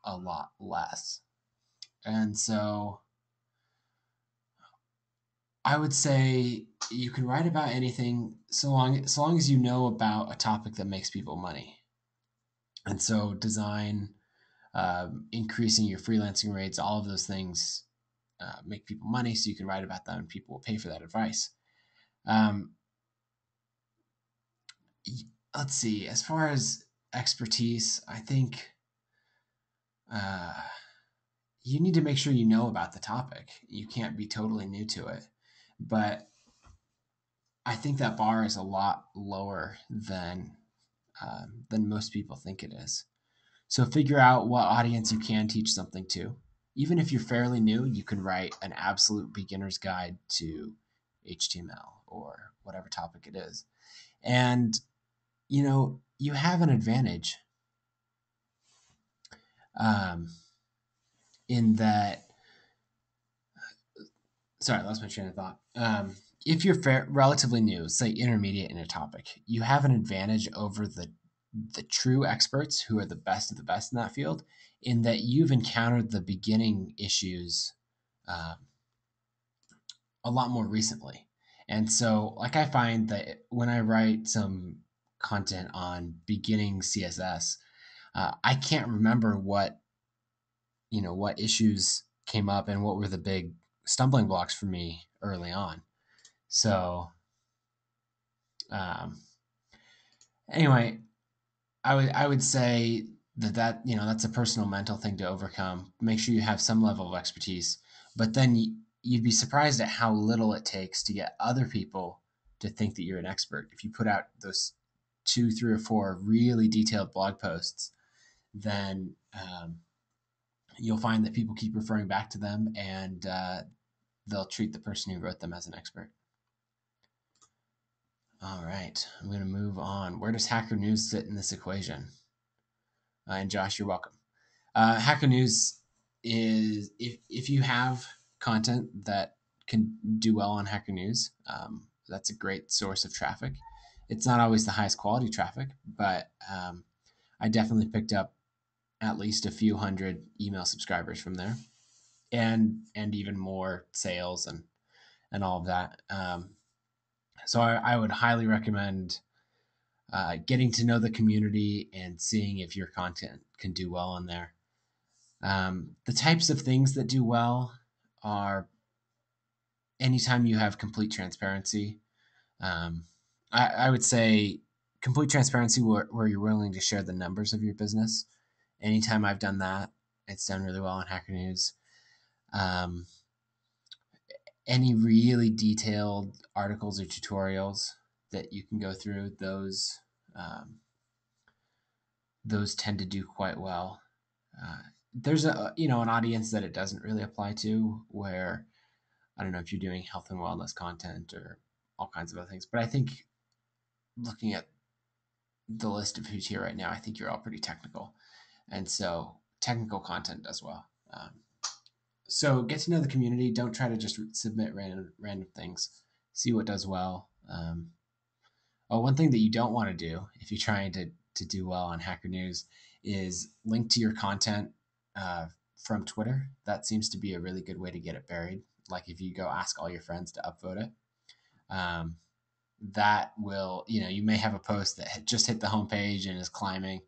a lot less. And so I would say you can write about anything so long as you know about a topic that makes people money. And so design, increasing your freelancing rates, all of those things make people money, so you can write about them and people will pay for that advice. Um, let's see. As far as expertise, I think uh, you need to make sure you know about the topic. You can't be totally new to it, but I think that bar is a lot lower than most people think it is. So figure out what audience you can teach something to. Even if you're fairly new, you can write an absolute beginner's guide to HTML or whatever topic it is. And you have an advantage um, in that. Sorry, I lost my train of thought. If you're relatively new, say intermediate in a topic, you have an advantage over the true experts who are the best of the best in that field, in that you've encountered the beginning issues um, a lot more recently. And so, like, I find that when I write some content on beginning CSS, I can't remember what issues came up and what were the big stumbling blocks for me early on. So, um, anyway, I would say that's a personal mental thing to overcome. Make sure you have some level of expertise, but then you'd be surprised at how little it takes to get other people to think that you're an expert. If you put out those two, three, or four really detailed blog posts, then you'll find that people keep referring back to them, and they'll treat the person who wrote them as an expert. All right, I'm going to move on. Where does Hacker News sit in this equation? And Josh, you're welcome. Hacker News is if you have content that can do well on Hacker News, that's a great source of traffic. It's not always the highest quality traffic, but I definitely picked up at least a few hundred email subscribers from there, and even more sales and all of that. So I would highly recommend getting to know the community and seeing if your content can do well on there. The types of things that do well are anytime you have complete transparency. Um, I would say complete transparency where you're willing to share the numbers of your business. Anytime I've done that, it's done really well on Hacker News. Um, any really detailed articles or tutorials that you can go through, those tend to do quite well. There's an audience that it doesn't really apply to, where I don't know if you're doing health and wellness content or all kinds of other things, but I think looking at the list of who's here right now, I think you're all pretty technical, and so technical content does well. So get to know the community. Don't try to just submit random things. See what does well. One thing that you don't want to do if you're trying to do well on Hacker News is link to your content uh, from Twitter. That seems to be a really good way to get it buried. Like if you go ask all your friends to upvote it, um, that will, you may have a post that just hit the homepage and is climbing.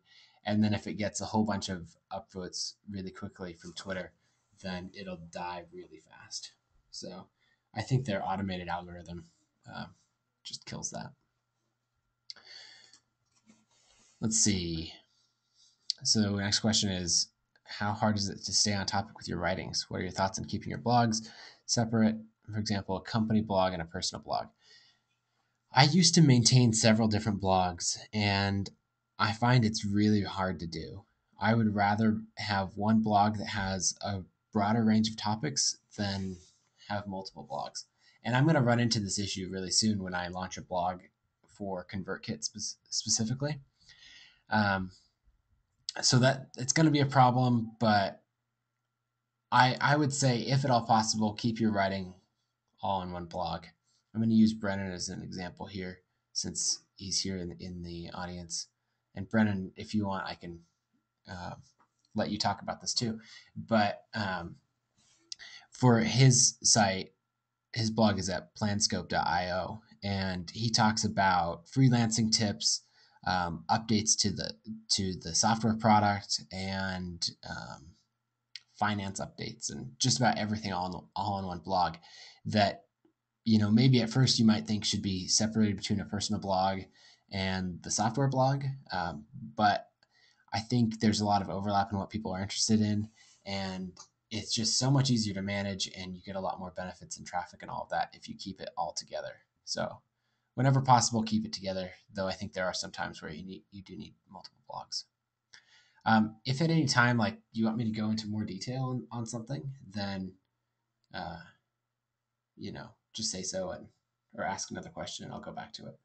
And then if it gets a whole bunch of upvotes really quickly from Twitter, then it'll die really fast. So I think their automated algorithm uh, just kills that. Let's see. So next question is, how hard is it to stay on topic with your writings? What are your thoughts on keeping your blogs separate? For example, a company blog and a personal blog. I used to maintain several different blogs, and I find it's really hard to do. I would rather have one blog that has a broader range of topics than have multiple blogs. And I'm going to run into this issue really soon when I launch a blog for ConvertKit specifically. So that it's going to be a problem, but I would say, if at all possible, keep your writing all in one blog. I'm going to use Brennan as an example here, since he's here in the audience. And Brennan, if you want, I can let you talk about this too. But for his site, his blog is at planscope.io, and he talks about freelancing tips, updates to the software product, and finance updates, and just about everything all in one blog that, maybe at first you might think should be separated between a personal blog and the software blog. But I think there's a lot of overlap in what people are interested in, and it's just so much easier to manage, and you get a lot more benefits in traffic and all of that if you keep it all together. So whenever possible, keep it together, though I think there are some times where you do need multiple blogs. If at any time, like, you want me to go into more detail on something, then uh, just say so, or ask another question and I'll go back to it.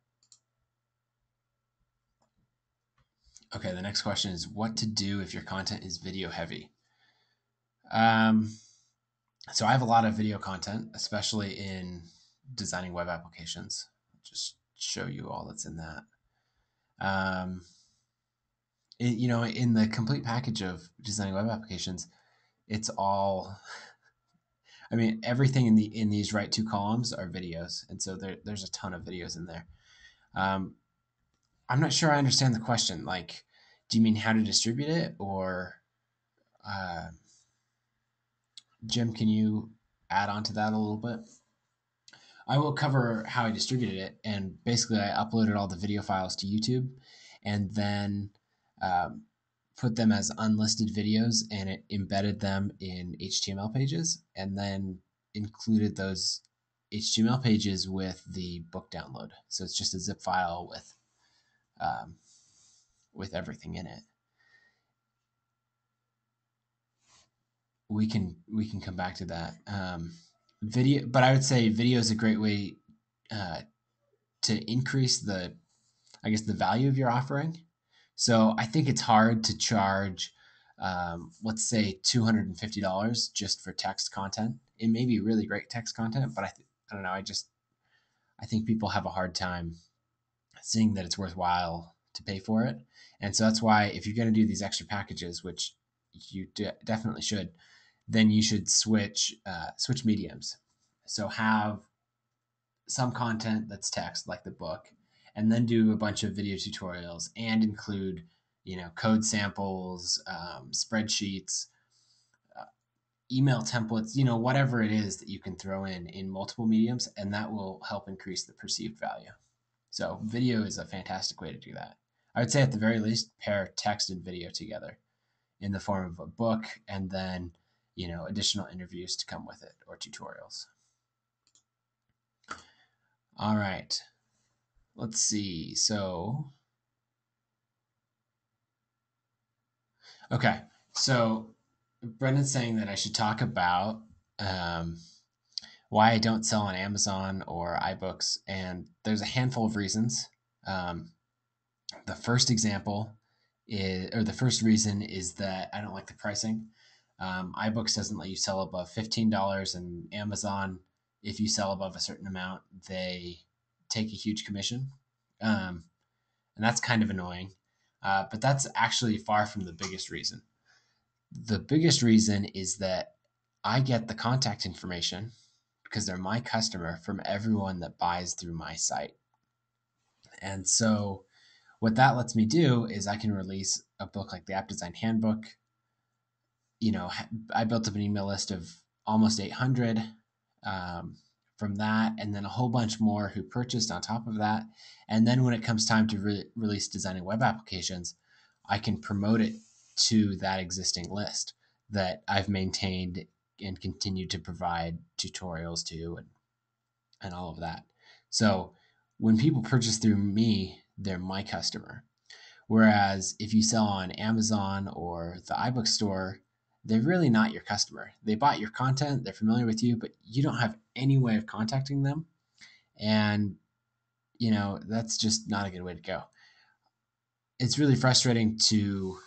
Okay, the next question is what to do if your content is video heavy. So I have a lot of video content, especially in designing web applications. I'll just show you all that's in that. In the complete package of designing web applications, it's all, I mean, everything in these right two columns are videos, and so there's a ton of videos in there. I'm not sure I understand the question. Like, do you mean how to distribute it, or Jim, can you add on to that a little bit? I will cover how I distributed it, and basically I uploaded all the video files to YouTube, and then put them as unlisted videos, and it embedded them in HTML pages, and then included those HTML pages with the book download. So it's just a zip file with everything in it. We can come back to that. Video, but I would say video is a great way to increase the value of your offering. So I think it's hard to charge, let's say $250 just for text content. It may be really great text content, but I don't know. I think people have a hard time seeing that it's worthwhile to pay for it. And so that's why if you're going to do these extra packages, which you definitely should, then you should switch mediums. So have some content that's text, like the book, and then do a bunch of video tutorials and include, code samples, spreadsheets, email templates, whatever it is that you can throw in multiple mediums, and that will help increase the perceived value. So video is a fantastic way to do that. I would say at the very least, pair text and video together in the form of a book, and then, additional interviews to come with it, or tutorials. All right. Let's see. So, okay. So Brendan's saying that I should talk about why I don't sell on Amazon or iBooks, and there's a handful of reasons. The first reason is that I don't like the pricing. iBooks doesn't let you sell above $15, and Amazon, if you sell above a certain amount, they take a huge commission. And that's kind of annoying. But that's actually far from the biggest reason. The biggest reason is that I get the contact information, because they're my customer, from everyone that buys through my site. And so what that lets me do is I can release a book like the App Design Handbook. I built up an email list of almost 800 from that, and then a whole bunch more who purchased on top of that. And then when it comes time to release designing web applications, I can promote it to that existing list that I've maintained and continue to provide tutorials to, and all of that. So when people purchase through me, they're my customer. Whereas if you sell on Amazon or the iBook store, they're really not your customer. They bought your content, they're familiar with you, but you don't have any way of contacting them. And, that's just not a good way to go. It's really frustrating to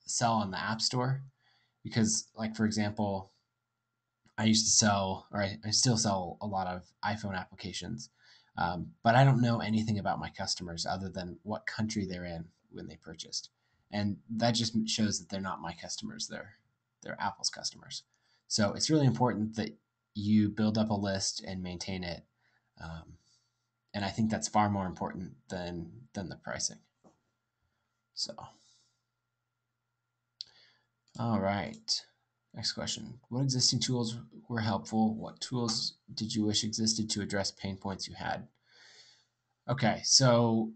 sell on the App Store, because, like, for example, I used to sell, or I still sell, a lot of iPhone applications, but I don't know anything about my customers other than what country they're in when they purchased. and that just shows that they're not my customers. They're Apple's customers. So it's really important that you build up a list and maintain it. Um, and I think that's far more important than the pricing. So, all right. Next question. What existing tools were helpful? What tools did you wish existed to address pain points you had? Okay, so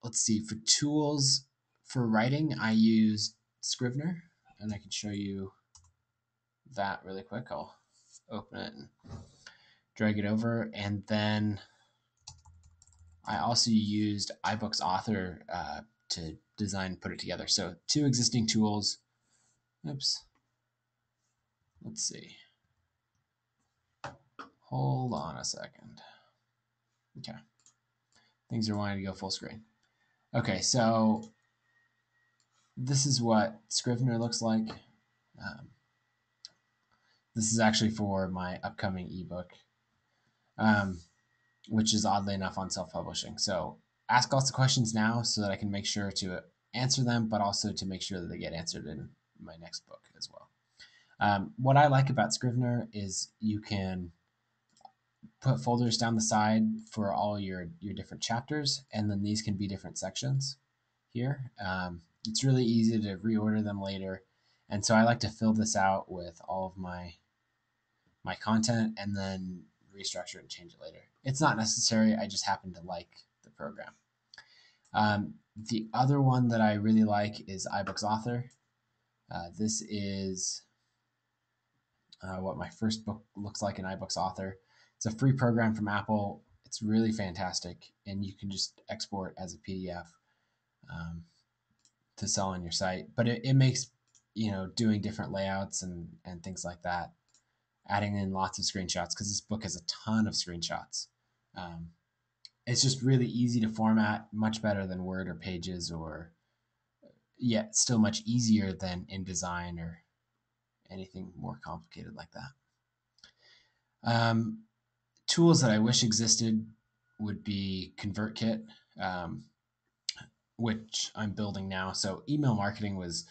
let's see. For tools for writing, I used Scrivener, and I can show you that really quick. I'll open it and drag it over, and then I also used iBooks Author to design and put it together. So two existing tools. Oops. Let's see. Hold on a second. Okay. Things are wanting to go full screen. Okay, so this is what Scrivener looks like. This is actually for my upcoming ebook, which is oddly enough on self-publishing. So ask lots of questions now so that I can make sure to answer them, but also to make sure that they get answered in my next book as well. What I like about Scrivener is you can put folders down the side for all your different chapters, and then these can be different sections here. It's really easy to reorder them later, and so I like to fill this out with all of my content and then restructure and change it later. It's not necessary. I just happen to like the program. The other one that I really like is iBooks Author. This is what my first book looks like in iBooks Author. It's a free program from Apple. It's really fantastic, and you can just export as a PDF to sell on your site. But it makes doing different layouts and things like that, adding in lots of screenshots because this book has a ton of screenshots. It's just really easy to format, much better than Word or Pages, or yet still much easier than InDesign or anything more complicated like that. Tools that I wish existed would be ConvertKit, which I'm building now. So email marketing was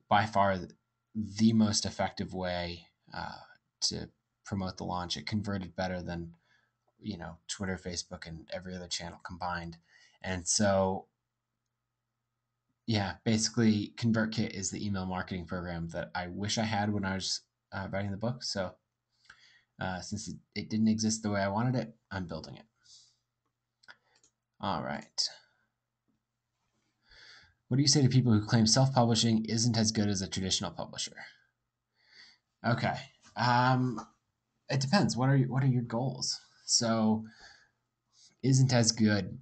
by far the most effective way to promote the launch. It converted better than Twitter, Facebook, and every other channel combined. And so yeah, basically ConvertKit is the email marketing program that I wish I had when I was writing the book. So since it didn't exist the way I wanted it, I'm building it. All right. What do you say to people who claim self-publishing isn't as good as a traditional publisher? Okay. It depends. What are your goals? So isn't as good.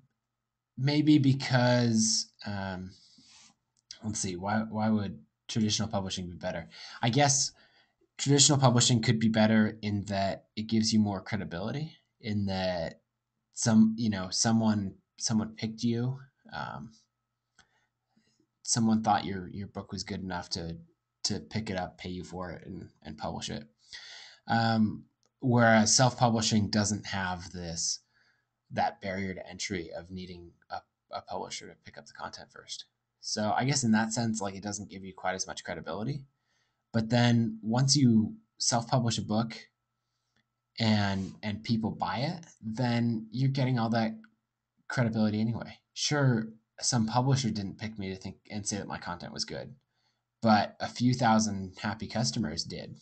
Maybe because let's see, why would traditional publishing be better? I guess traditional publishing could be better in that it gives you more credibility, in that someone picked you, someone thought your book was good enough to pick it up, pay you for it, and publish it. Whereas self-publishing doesn't have that barrier to entry of needing a publisher to pick up the content first. So I guess in that sense, like, it doesn't give you quite as much credibility. But then once you self-publish a book and people buy it, then you're getting all that credibility anyway. Sure, some publisher didn't pick me to think and say that my content was good, but a few thousand happy customers did.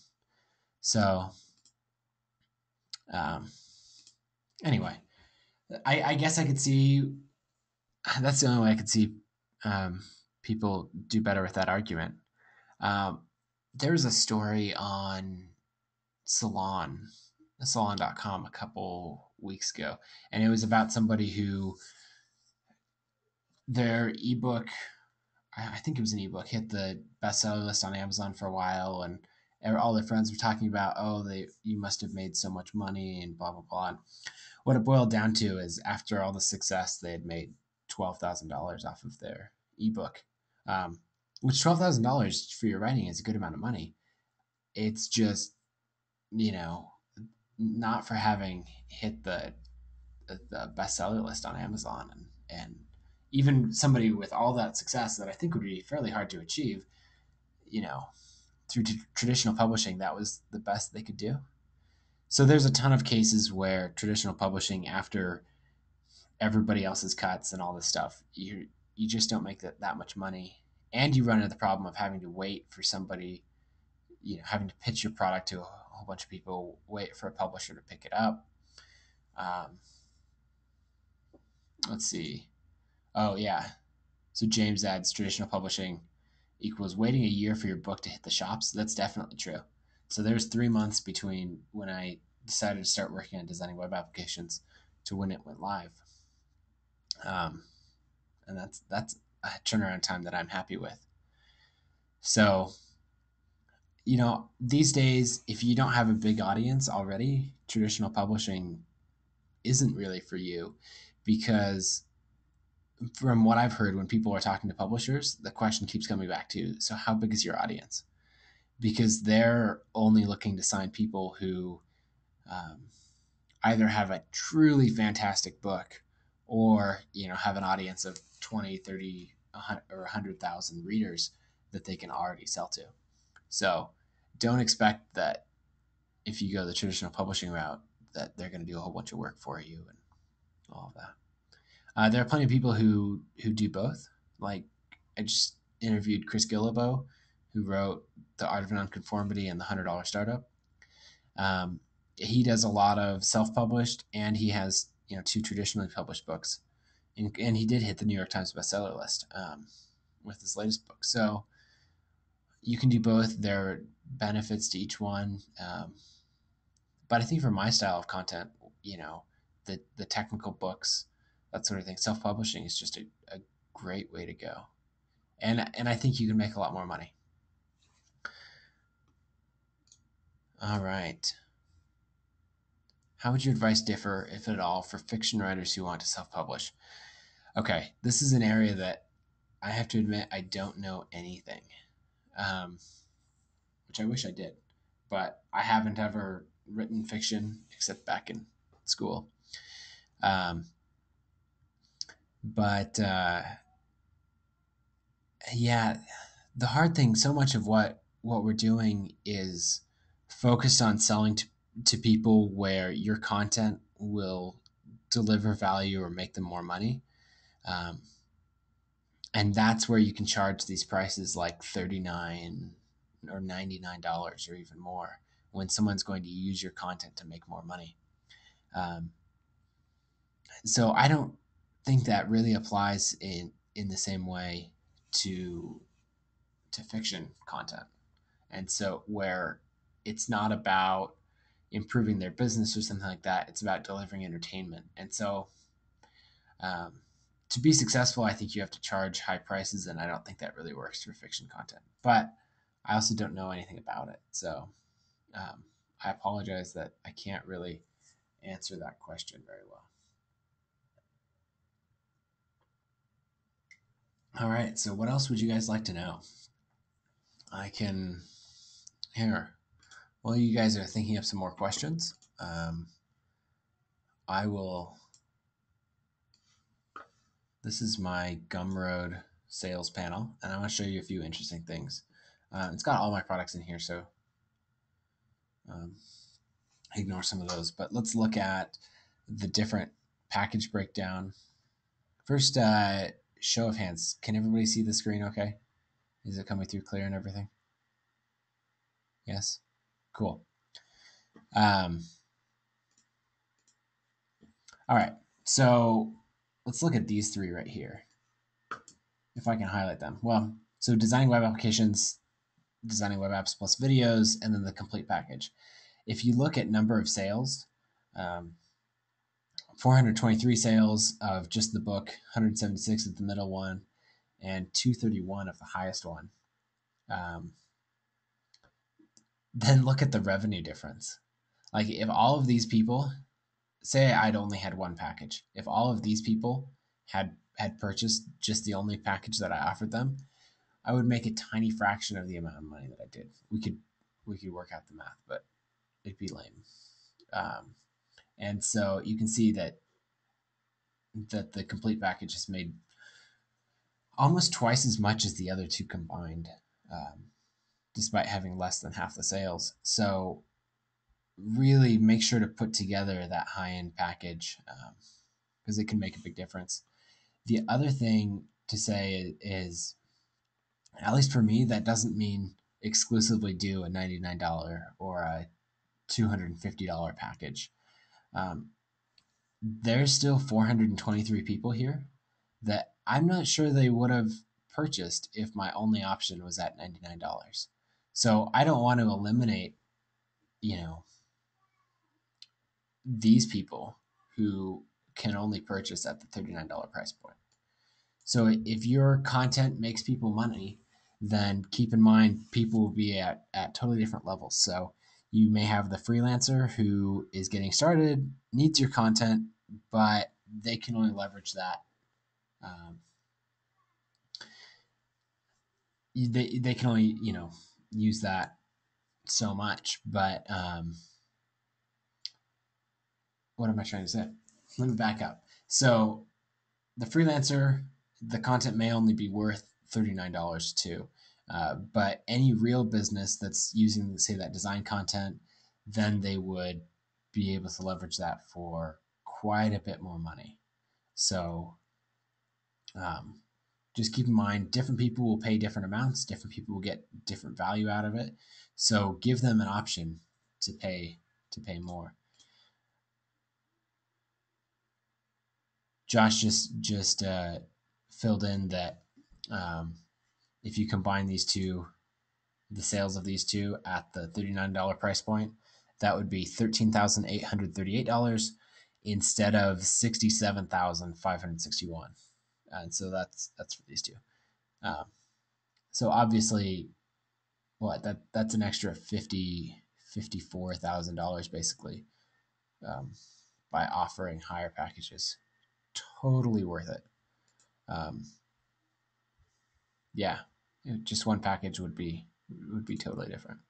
So anyway, I guess I could see that's the only way I could see people do better with that argument. There was a story on salon.com a couple weeks ago, and it was about somebody who their ebook, I think it was an ebook, hit the bestseller list on Amazon for a while, and all their friends were talking about, oh, you must have made so much money and blah blah blah. And what it boiled down to is, after all the success, they had made $12,000 off of their ebook, which $12,000 for your writing is a good amount of money. It's just, not for having hit the bestseller list on Amazon and even somebody with all that success that I think would be fairly hard to achieve, you know, through traditional publishing, that was the best they could do. So there's a ton of cases where traditional publishing, after everybody else's cuts and all this stuff, you just don't make that much money, and you run into the problem of having to wait for somebody, having to pitch your product to a whole bunch of people, wait for a publisher to pick it up. Um, let's see. Oh yeah. So James adds traditional publishing equals waiting a year for your book to hit the shops. That's definitely true. So there's 3 months between when I decided to start working on designing web applications to when it went live. Um, and that's a turnaround time that I'm happy with. So, these days, if you don't have a big audience already, traditional publishing isn't really for you, because from what I've heard, when people are talking to publishers, the question keeps coming back to, so how big is your audience? Because they're only looking to sign people who um, either have a truly fantastic book, or have an audience of 20, 30, or 100,000 readers that they can already sell to. So don't expect that if you go the traditional publishing route that they're going to do a whole bunch of work for you and all of that. There are plenty of people who do both. Like, I just interviewed Chris Guillebeau, who wrote The Art of Nonconformity and The $100 Startup. He does a lot of self-published, and he has 2 traditionally published books, and he did hit the New York Times bestseller list with his latest book. So you can do both. There are benefits to each one, but I think for my style of content, the technical books, that sort of thing, self-publishing is just a great way to go, and I think you can make a lot more money. All right. How would your advice differ, if at all, for fiction writers who want to self-publish? Okay, this is an area that I have to admit I don't know anything, um, which I wish I did, but I haven't ever written fiction except back in school. Um, but yeah, the hard thing, so much of what we're doing is focused on selling to people where your content will deliver value or make them more money. Um, and that's where you can charge these prices like $39 or $99 or even more, when someone's going to use your content to make more money. Um, so I don't think that really applies in the same way to fiction content. And so, where it's not about improving their business or something like that, it's about delivering entertainment. And so, um, to be successful, I think you have to charge high prices, and I don't think that really works for fiction content. But I also don't know anything about it, so I apologize that I can't really answer that question very well. All right, so what else would you guys like to know? I can here. While you guys are thinking of some more questions, I will. This is my Gumroad sales panel, and I want to show you a few interesting things. It's got all my products in here, so ignore some of those. But let's look at the different package breakdown. First, show of hands. Can everybody see the screen okay? Is it coming through clear and everything? Yes? Cool. All right, so let's look at these 3 right here. If I can highlight them. Well, so designing web applications, designing web apps plus videos, and then the complete package. If you look at number of sales, 423 sales of just the book, 176 of the middle one, and 231 of the highest one. Then look at the revenue difference. Like, if all of these people, say I'd only had one package, if all of these people had purchased just the only package that I offered them, I would make a tiny fraction of the amount of money that I did. We could work out the math, but it'd be lame. And so you can see that the complete package has made almost twice as much as the other two combined, um, despite having less than half the sales. So really make sure to put together that high-end package, because it can make a big difference. The other thing to say is, at least for me, that doesn't mean exclusively do a $99 or a $250 package. Um, there's still 423 people here that I'm not sure they would have purchased if my only option was at $99. So I don't want to eliminate, you know, these people who can only purchase at the $39 price point. So if your content makes people money, then keep in mind people will be at totally different levels. So you may have the freelancer who is getting started, needs your content, but they can only leverage that. Um, they can only, use that so much. But what am I trying to say? Let me back up. So the freelancer, the content may only be worth $39 too. But any real business that's using, say, that design content, then they would be able to leverage that for quite a bit more money. So um, just keep in mind, different people will pay different amounts, different people will get different value out of it. So give them an option to pay more. Josh just filled in that um, if you combine these two, the sales of these two at the $39 price point, that would be $13,838 instead of $67,561. And so that's for these two. Um, so obviously, that's an extra $54,000 basically, um, by offering higher packages. Totally worth it. Um, yeah, just one package would be totally different.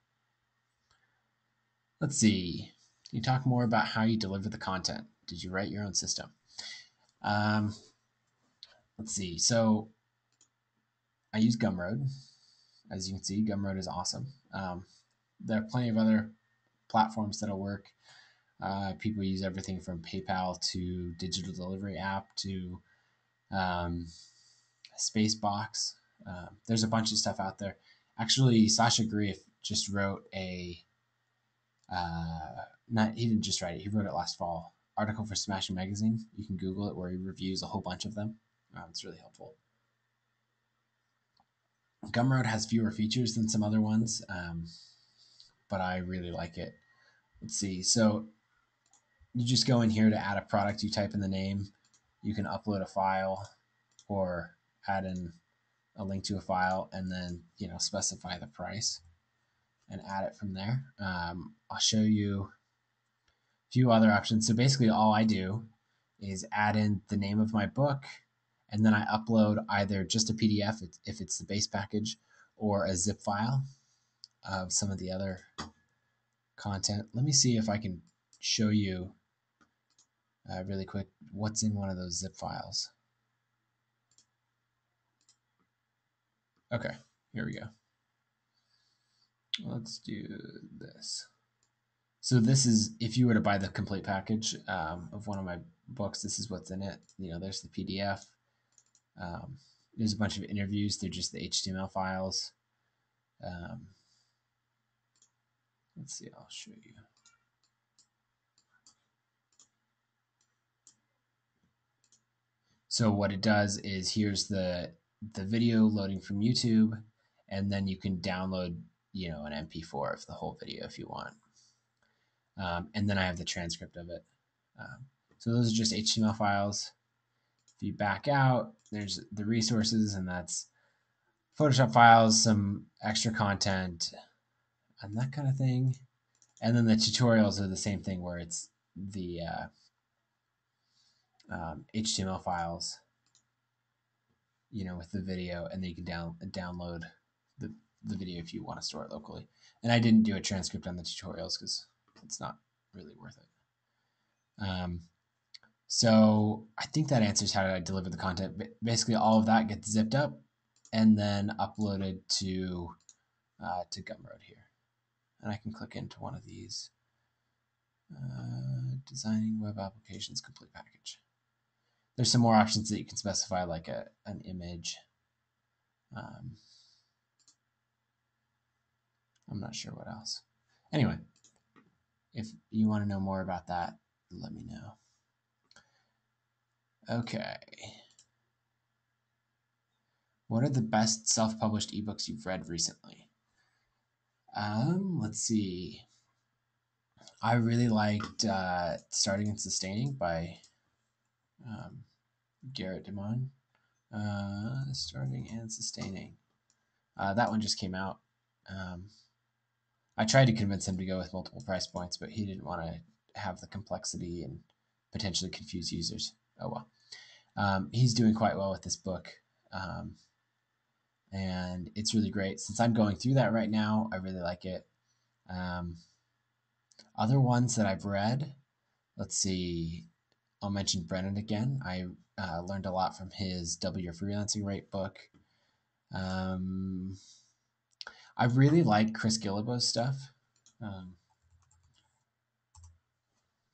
Let's see. Can you talk more about how you deliver the content? Did you write your own system? Um, let's see. So I use Gumroad. As you can see, Gumroad is awesome. There are plenty of other platforms that'll work. People use everything from PayPal to digital delivery app to um, Spacebox. There's a bunch of stuff out there. Actually, Sasha Grief just wrote a not he didn't just write it. He wrote it last fall. Article for Smashing Magazine. You can Google it, where he reviews a whole bunch of them. It's really helpful. Gumroad has fewer features than some other ones, but I really like it. Let's see. So you just go in here to add a product. You type in the name. You can upload a file or add in a link to a file, and then specify the price and add it from there. I'll show you a few other options. So basically, all I do is add in the name of my book, and then I upload either just a PDF if it's the base package, or a zip file of some of the other content. Let me see if I can show you really quick what's in one of those zip files. Okay, here we go. Let's do this. So this is, if you were to buy the complete package of one of my books, this is what's in it. There's the PDF. There's a bunch of interviews. They're just the HTML files. Let's see, I'll show you. So what it does is, here's the video loading from YouTube, and then you can download, an MP4 of the whole video if you want. And then I have the transcript of it. So those are just HTML files. If you back out, there's the resources, and that's Photoshop files, some extra content, and that kind of thing. And then the tutorials are the same thing, where it's the HTML files, with the video, and then you can download the video if you want to store it locally. And I didn't do a transcript on the tutorials because it's not really worth it. So I think that answers how I deliver the content. Basically, all of that gets zipped up and then uploaded to Gumroad here. And I can click into one of these. Designing web applications complete package. There's some more options that you can specify, like an image. I'm not sure what else. Anyway, if you want to know more about that, let me know. Okay. What are the best self-published ebooks you've read recently? Let's see. I really liked Starting and Sustaining by Garrett Dimon. Starting and Sustaining. That one just came out. I tried to convince him to go with multiple price points, but he didn't want to have the complexity and potentially confuse users. Oh well. He's doing quite well with this book. And it's really great. Since I'm going through that right now, I really like it. Other ones that I've read, let's see. I'll mention Brennan again. I learned a lot from his Double Your Freelancing Rate book. I really like Chris Guillebeau's stuff.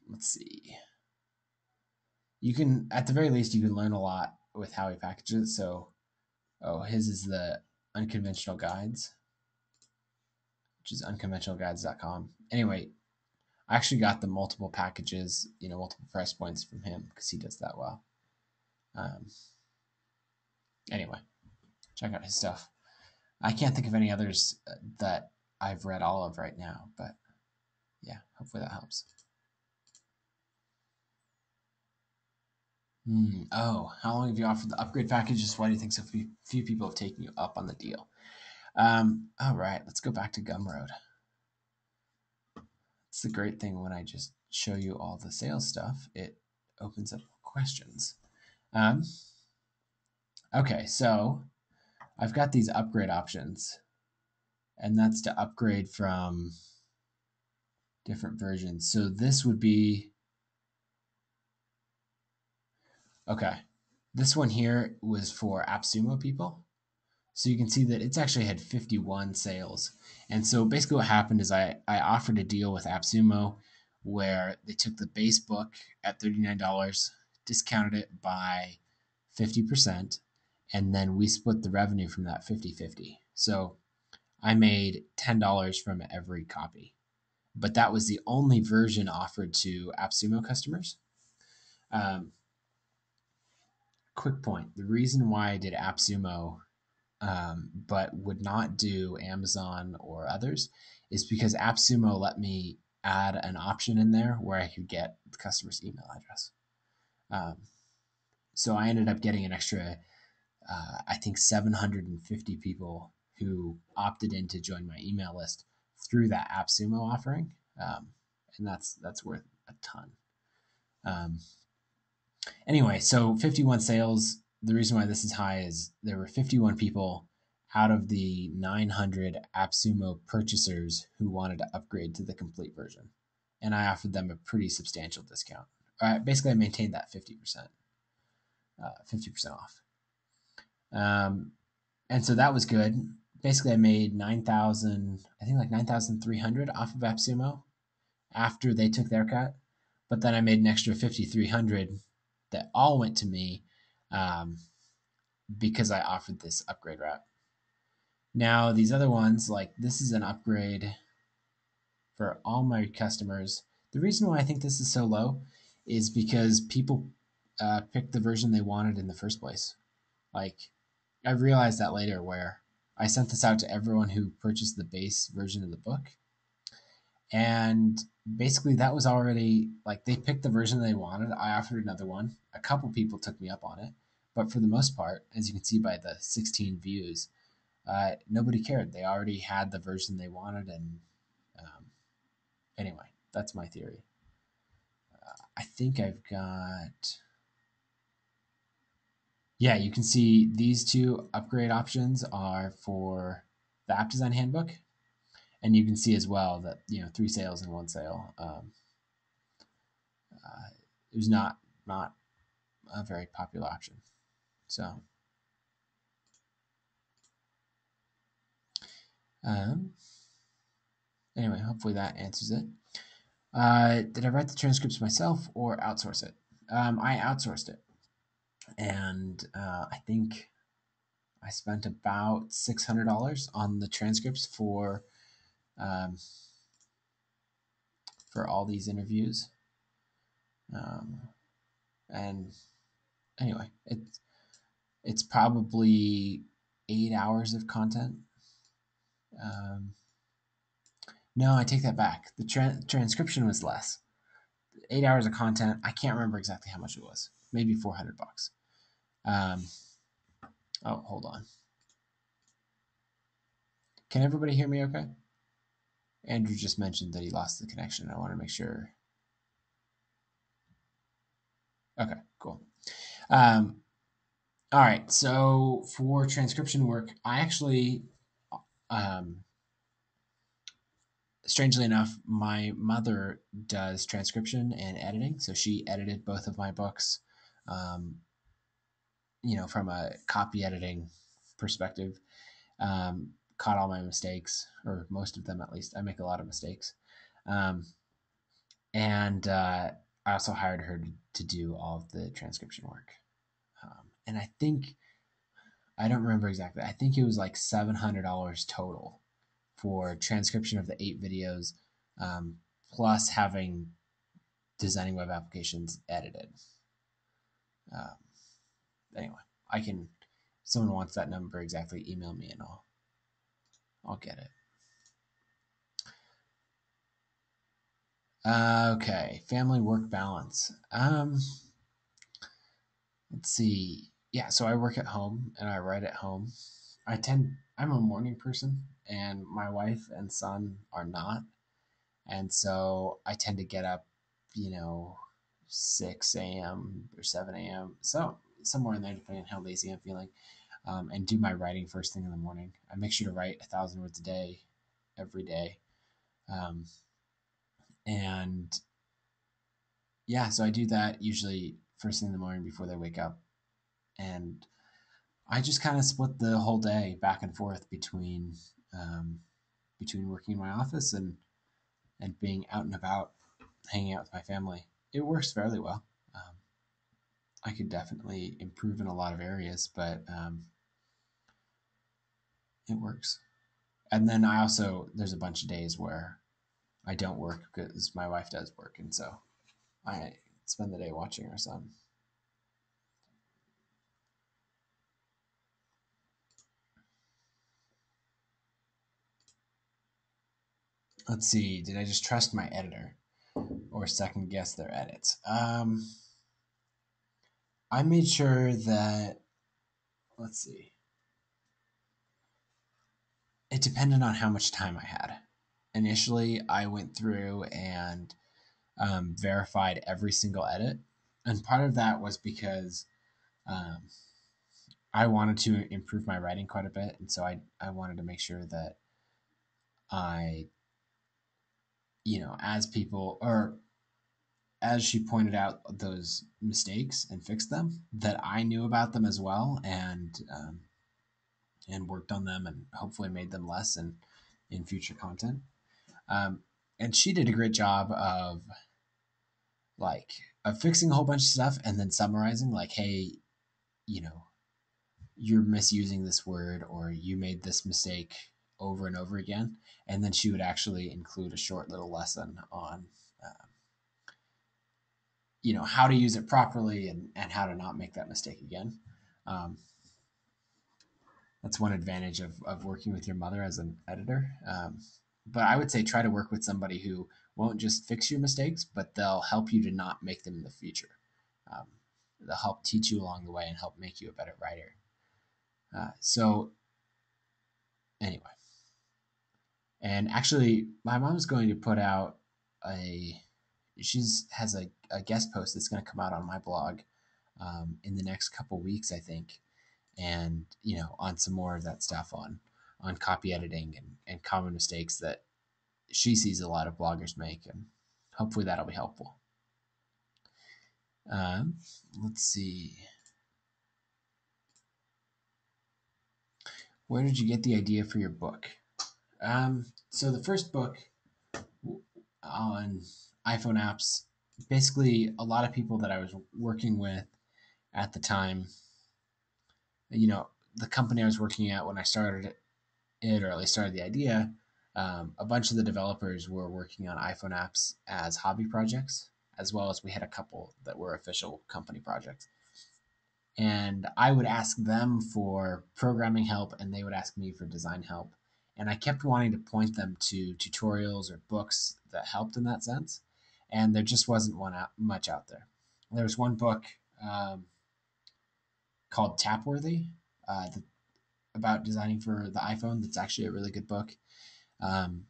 Let's see. You can, at the very least, you can learn a lot with how he packages it. So, his is the Unconventional Guides, which is unconventionalguides.com. Anyway, I actually got the multiple packages, multiple price points from him because he does that well. Anyway, check out his stuff. I can't think of any others that I've read all of right now, but yeah, hopefully that helps. How long have you offered the upgrade packages? Why do you think so few people have taken you up on the deal? All right, let's go back to Gumroad. It's the great thing when I just show you all the sales stuff, it opens up questions. Okay, so I've got these upgrade options, and that's to upgrade from different versions. So this would be, okay, this one here was for AppSumo people. So you can see that it's actually had 51 sales. And so basically what happened is I offered a deal with AppSumo where they took the base book at $39, discounted it by 50%, and then we split the revenue from that 50-50. So I made $10 from every copy. But that was the only version offered to AppSumo customers. Quick point. The reason why I did AppSumo but would not do Amazon or others is because AppSumo let me add an option in there where I could get the customer's email address. So I ended up getting an extra, I think 750 people who opted in to join my email list through that AppSumo offering. And that's worth a ton. Anyway, so 51 sales. The reason why this is high is there were 51 people out of the 900 AppSumo purchasers who wanted to upgrade to the complete version. And I offered them a pretty substantial discount. Basically, I maintained that 50%, 50% off. And so that was good. Basically, I made 9,000, I think like 9,300 off of AppSumo after they took their cut. But then I made an extra 5,300 that all went to me because I offered this upgrade route. Now, these other ones, like this is an upgrade for all my customers. The reason why I think this is so low is because people picked the version they wanted in the first place. Like, I realized that later where I sent this out to everyone who purchased the base version of the book. And basically that was already like they picked the version they wanted. I offered another one. A couple people took me up on it. But for the most part, as you can see by the 16 views, nobody cared. They already had the version they wanted. And anyway, that's my theory. I think I've got... Yeah, you can see these two upgrade options are for the App Design Handbook. And you can see as well that, 3 sales and 1 sale. It was not not a very popular option. So, um, anyway, hopefully that answers it. Did I write the transcripts myself or outsource it? I outsourced it, and I think I spent about $600 on the transcripts um, for all these interviews. And anyway, it's probably 8 hours of content. No, I take that back. The transcription was less. 8 hours of content. I can't remember exactly how much it was. Maybe $400. Um, oh, hold on. Can everybody hear me okay? Andrew just mentioned that he lost the connection. I want to make sure. Okay, cool. All right, so for transcription work, I actually, um, strangely enough, my mother does transcription and editing. So she edited both of my books, um, from a copy editing perspective. Caught all my mistakes, or most of them at least. I make a lot of mistakes. Um, and I also hired her to do all of the transcription work. And I don't remember exactly. I think it was like $700 total for transcription of the 8 videos, um, plus having designing web applications edited. Um, anyway, I can. If someone wants that number exactly, email me and I'll get it. Okay, family work balance. Let's see. Yeah, so I work at home and I write at home. I'm a morning person, and my wife and son are not. And so I tend to get up, you know, 6 a.m. or 7 a.m. So somewhere in there, depending on how lazy I'm feeling, and do my writing first thing in the morning. I make sure to write 1,000 words a day, every day. Um, and yeah, so I do that usually first thing in the morning before they wake up. And I just kind of split the whole day back and forth um, between working in my office and being out and about, hanging out with my family. It works fairly well. Um, I could definitely improve in a lot of areas, but it works. And then there's a bunch of days where I don't work because my wife does work, and so I spend the day watching our son. Let's see. Did I just trust my editor or second guess their edits? I made sure that, let's see, it depended on how much time I had. Initially, I went through and verified every single edit. And part of that was because um, I wanted to improve my writing quite a bit. And so I wanted to make sure that I, as people, or as she pointed out those mistakes and fixed them, that I knew about them as well, and worked on them and hopefully made them less in future content. Um, and she did a great job like of fixing a whole bunch of stuff and then summarizing, like, hey, you know, you're misusing this word or you made this mistake over and over again. And then she would actually include a short little lesson on, uh, how to use it properly and how to not make that mistake again. Um, that's one advantage of working with your mother as an editor. But I would say try to work with somebody who won't just fix your mistakes, but they'll help you to not make them in the future. Um, they'll help teach you along the way and help make you a better writer. So anyway, and actually, my mom's going to put out a she's has a guest post that's going to come out on my blog in the next couple weeks, I think, and on some more of that stuff on copy editing and common mistakes that she sees a lot of bloggers make, and hopefully that'll be helpful. Um, let's see. Where did you get the idea for your book? So the first book on iPhone apps, basically a lot of people that I was working with at the time, you know, the company I was working at when I started it, or at least started the idea, a bunch of the developers were working on iPhone apps as hobby projects, as well as we had a couple that were official company projects. And I would ask them for programming help, and they would ask me for design help. And I kept wanting to point them to tutorials or books that helped in that sense, and there just wasn't much out there. There was one book um, called Tapworthy about designing for the iPhone. That's actually a really good book. Um,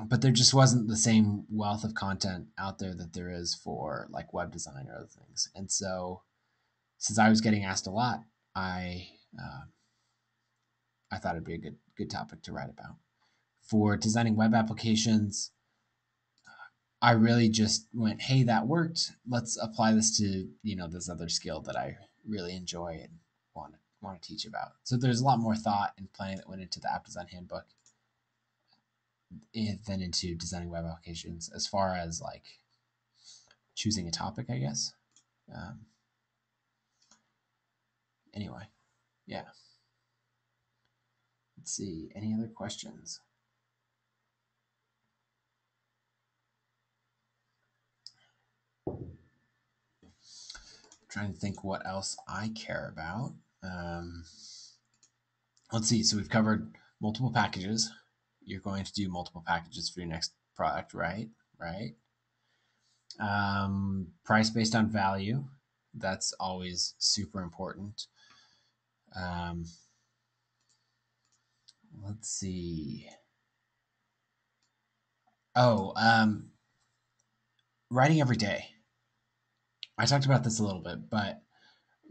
but there just wasn't the same wealth of content out there that there is for like web design or other things. And so, since I was getting asked a lot, I uh, I thought it'd be a good topic to write about. For designing web applications, I really just went, hey, that worked. Let's apply this to this other skill that I really enjoy and want to teach about. So there's a lot more thought and planning that went into the app design handbook than into designing web applications, as far as like choosing a topic, I guess. Um, anyway, yeah. Let's see. Any other questions? I'm trying to think what else I care about. Um, let's see. So we've covered multiple packages. You're going to do multiple packages for your next product, right? Right. Price based on value. That's always super important. Um, let's see. Oh, writing every day. I talked about this a little bit, but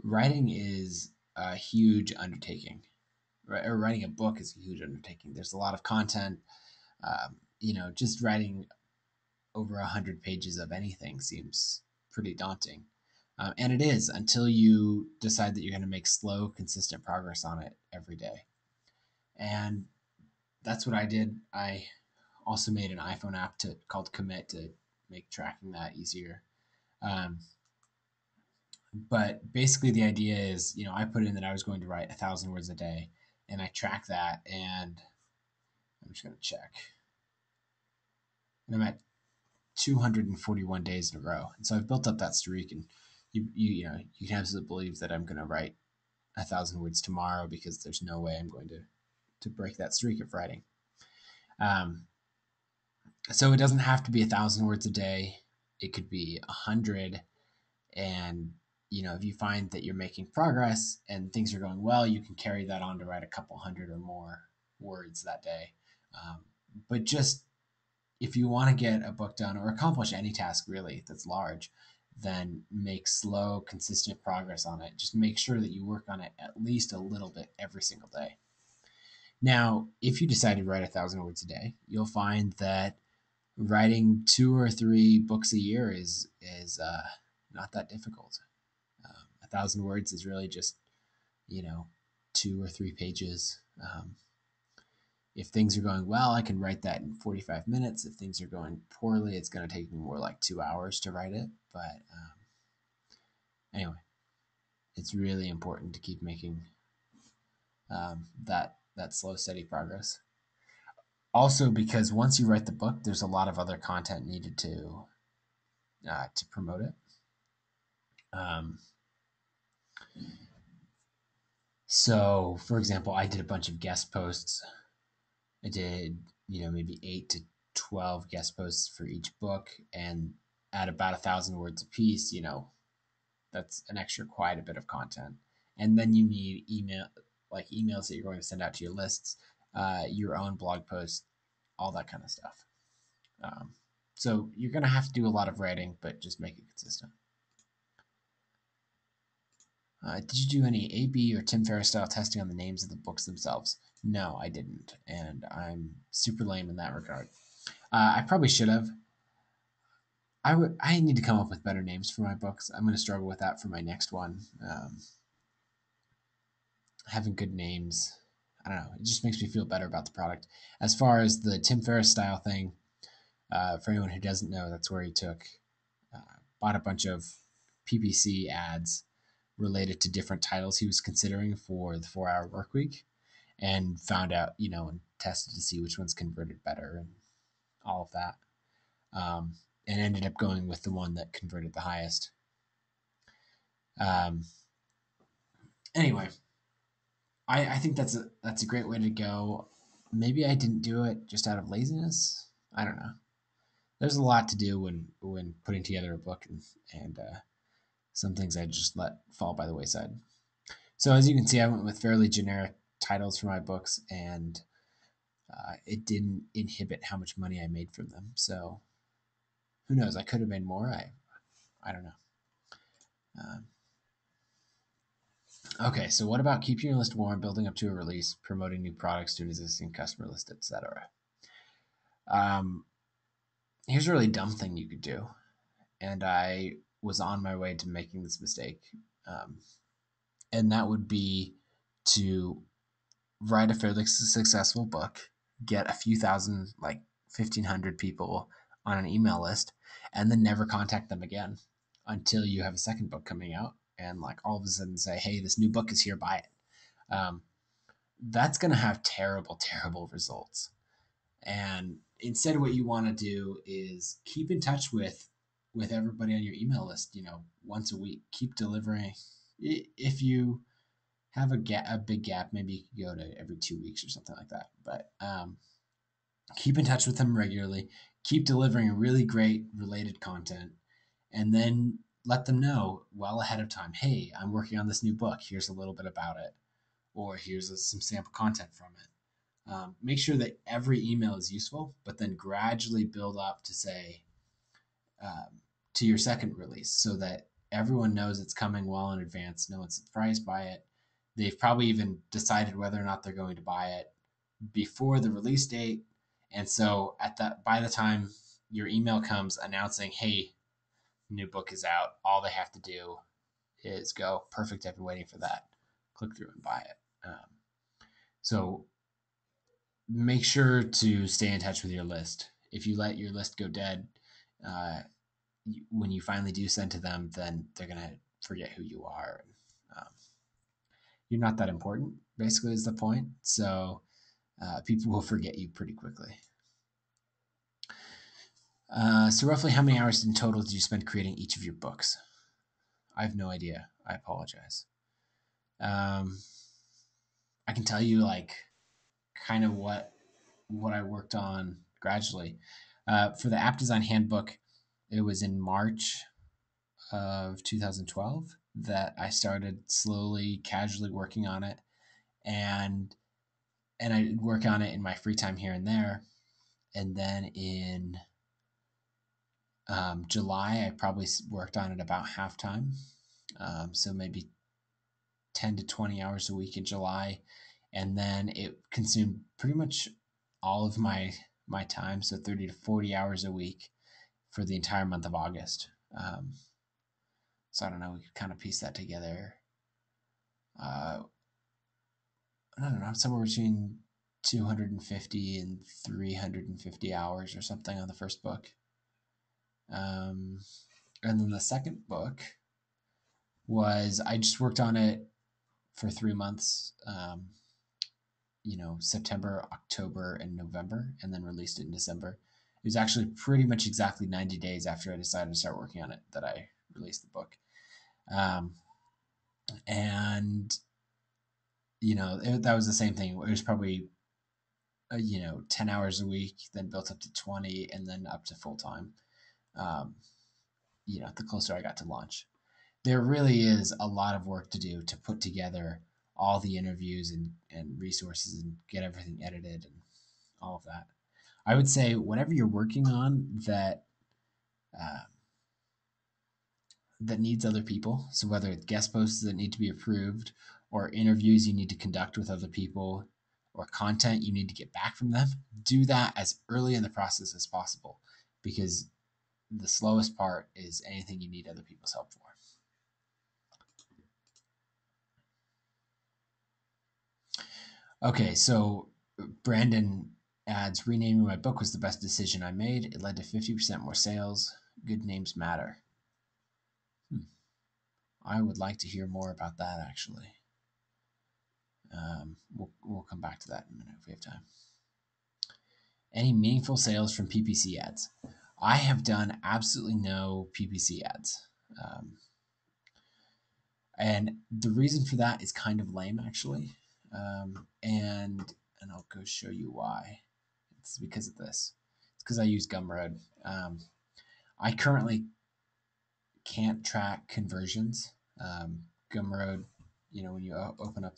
writing is a huge undertaking. Or writing a book is a huge undertaking. There's a lot of content. Just writing over 100 pages of anything seems pretty daunting. And it is until you decide that you're going to make slow, consistent progress on it every day. And that's what I did. I also made an iPhone app called Commit to make tracking that easier. Um, but basically, the idea is, I put in that I was going to write 1,000 words a day, and I track that. And I'm just going to check. And I'm at 241 days in a row. And so I've built up that streak, and you can absolutely believe that I'm going to write 1,000 words tomorrow, because there's no way I'm going to break that streak of writing. So it doesn't have to be 1,000 words a day. It could be 100. And if you find that you're making progress and things are going well, you can carry that on to write a couple hundred or more words that day. But just if you want to get a book done or accomplish any task really that's large, then make slow, consistent progress on it. Just make sure that you work on it at least a little bit every single day. Now, if you decide to write 1,000 words a day, you'll find that writing 2 or 3 books a year is not that difficult. 1,000 words is really just 2 or 3 pages. If things are going well, I can write that in 45 minutes. If things are going poorly, it's going to take me more like 2 hours to write it. But anyway, it's really important to keep making that slow, steady progress. Also, because once you write the book, there's a lot of other content needed to promote it. Um, so, for example, I did a bunch of guest posts. I did, maybe 8 to 12 guest posts for each book, and at about 1,000 words a piece, that's an extra quite a bit of content. And then you need emails that you're going to send out to your lists, your own blog posts, all that kind of stuff. So you're going to have to do a lot of writing, but just make it consistent. Did you do any A/B or Tim Ferriss style testing on the names of the books themselves? No, I didn't, and I'm super lame in that regard. I probably should have. I need to come up with better names for my books. I'm going to struggle with that for my next one. Having good names, I don't know. It just makes me feel better about the product. As far as the Tim Ferriss style thing, for anyone who doesn't know, that's where he bought a bunch of PPC ads related to different titles he was considering for the 4 Hour Work Week, and found out, and tested to see which ones converted better and all of that. And ended up going with the one that converted the highest. Um, anyway, I think that's a great way to go. Maybe I didn't do it just out of laziness. I don't know. There's a lot to do when putting together a book, and some things I just let fall by the wayside. So as you can see, I went with fairly generic titles for my books, and it didn't inhibit how much money I made from them. So who knows? I could have made more. I don't know. Um, okay, so what about keeping your list warm, building up to a release, promoting new products to an existing customer list, etc.? Um, Here's a really dumb thing you could do, and I was on my way to making this mistake, um, and that would be to write a fairly successful book, get a few thousand, like 1,500 people on an email list, and then never contact them again until you have a second book coming out, and like all of a sudden say, "Hey, this new book is here, buy it." That's going to have terrible, terrible results. And instead, what you want to do is keep in touch with everybody on your email list. Once a week, keep delivering. If you have a big gap, maybe you could go to every 2 weeks or something like that. But keep in touch with them regularly. Keep delivering really great related content, and then let them know well ahead of time. Hey, I'm working on this new book. Here's a little bit about it, or here's some sample content from it. Make sure that every email is useful, but then gradually build up to say to your second release so that everyone knows it's coming well in advance. No one's surprised by it. They've probably even decided whether or not they're going to buy it before the release date. And so by the time your email comes announcing, hey, new book is out, all they have to do is go, perfect, I've been waiting for that. Click through and buy it. So make sure to stay in touch with your list. If you let your list go dead, uh, when you finally do send to them, then they're going to forget who you are. You're not that important, basically, is the point. So people will forget you pretty quickly. So roughly how many hours in total did you spend creating each of your books? I have no idea. I apologize. I can tell you kind of what I worked on gradually. For the app design handbook, it was in March of 2012 that I started slowly, casually working on it, and I'd work on it in my free time here and there. And then in July, I probably worked on it about half time, so maybe 10 to 20 hours a week in July, and then it consumed pretty much all of my time, so 30 to 40 hours a week for the entire month of August. So I don't know, we could kind of piece that together. I don't know, somewhere between 250 and 350 hours or something on the first book. And then the second book was, I just worked on it for 3 months, September, October, and November, and then released it in December. It was actually pretty much exactly 90 days after I decided to start working on it that I released the book. And that was the same thing. It was probably 10 hours a week, then built up to 20, and then up to full time. The closer I got to launch, there really is a lot of work to do to put together all the interviews and resources and get everything edited and all of that. I would say whatever you're working on that needs other people. So whether it's guest posts that need to be approved, or interviews you need to conduct with other people, or content you need to get back from them, do that as early in the process as possible, because the slowest part is anything you need other people's help for. Okay, so Brandon adds, renaming my book was the best decision I made. It led to 50% more sales. Good names matter. I would like to hear more about that, actually. We'll come back to that in a minute if we have time. Any meaningful sales from PPC ads? I have done absolutely no PPC ads. And the reason for that is kind of lame, actually. And I'll go show you why. It's because of this. It's because I use Gumroad. I currently can't track conversions. Gumroad, when you open up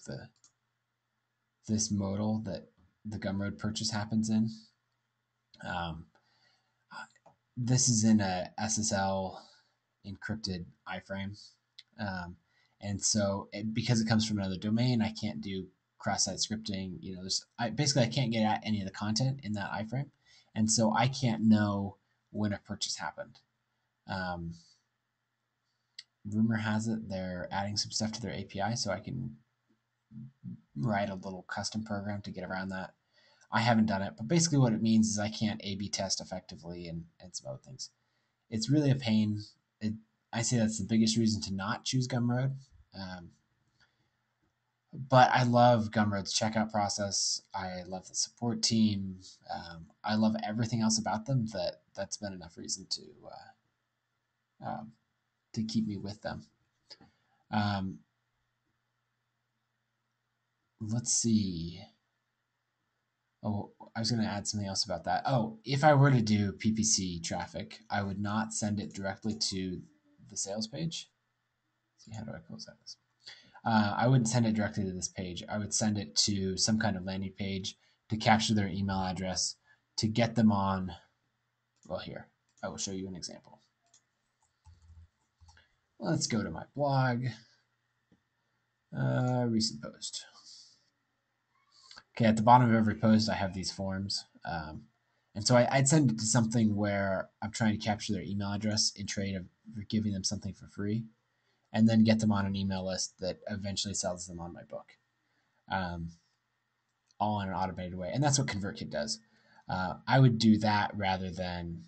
this modal that the Gumroad purchase happens in, this is in a SSL encrypted iframe. And so because it comes from another domain, I can't do cross-site scripting. I can't get at any of the content in that iframe. And so I can't know when a purchase happened. Rumor has it they're adding some stuff to their API, so I can write a little custom program to get around that. I haven't done it, but basically what it means is I can't A/B test effectively and some other things. It's really a pain. I say that's the biggest reason to not choose Gumroad. But I love Gumroad's checkout process. I love the support team. I love everything else about them. That's been enough reason to keep me with them. Let's see. Oh, I was going to add something else about that. Oh, if I were to do PPC traffic, I would not send it directly to the sales page. Let's see, how do I close that? I wouldn't send it directly to this page. I would send it to some kind of landing page to capture their email address to get them on. Well, here, I will show you an example. Let's go to my blog. Recent post. Okay, at the bottom of every post, I have these forms. And so I'd send it to something where I'm trying to capture their email address in trade of giving them something for free, and then get them on an email list that eventually sells them on my book, all in an automated way. And that's what ConvertKit does. I would do that rather than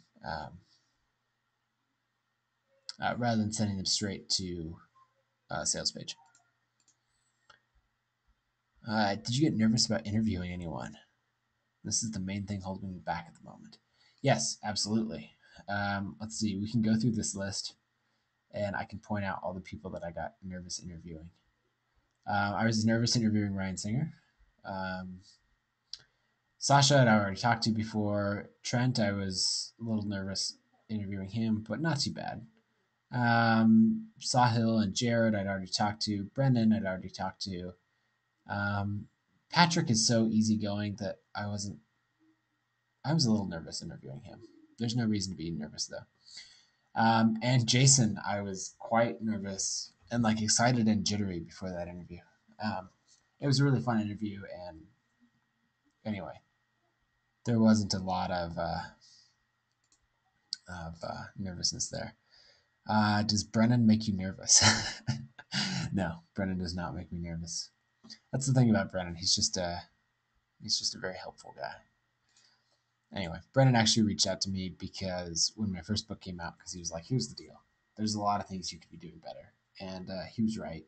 sending them straight to a sales page. Did you get nervous about interviewing anyone? This is the main thing holding me back at the moment. Yes, absolutely. Let's see. We can go through this list, and I can point out all the people that I got nervous interviewing. I was nervous interviewing Ryan Singer. Sasha, I'd already talked to before. Trent, I was a little nervous interviewing him, but not too bad. Sahil and Jared, I'd already talked to. Brendan, I'd already talked to. Patrick is so easygoing that I was a little nervous interviewing him. There's no reason to be nervous though. And Jason, I was quite nervous and excited and jittery before that interview. It was a really fun interview, and anyway, there wasn't a lot of nervousness there. Does Brennan make you nervous? No, Brennan does not make me nervous. That's the thing about Brennan. He's just a very helpful guy. Anyway, Brennan actually reached out to me because when my first book came out, because he was like, here's the deal. There's a lot of things you could be doing better. And he was right.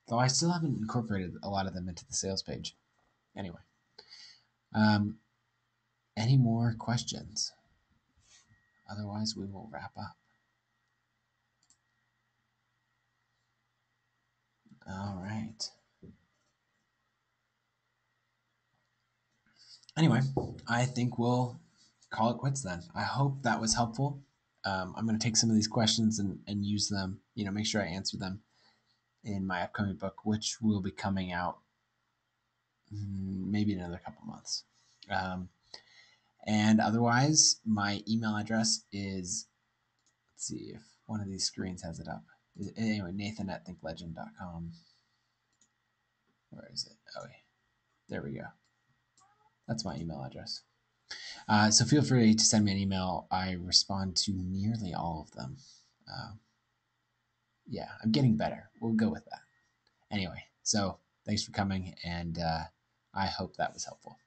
Though I still haven't incorporated a lot of them into the sales page. Anyway. Any more questions? Otherwise, we will wrap up. All right. Anyway, I think we'll call it quits then. I hope that was helpful. I'm going to take some of these questions and use them, make sure I answer them in my upcoming book, which will be coming out maybe in another couple months. And otherwise, my email address is, let's see if one of these screens has it up. Anyway, nathan@thinklegend.com. Where is it? Oh, there we go. That's my email address. So feel free to send me an email. I respond to nearly all of them. Uh, yeah, I'm getting better. We'll go with that. Anyway, so thanks for coming, and I hope that was helpful.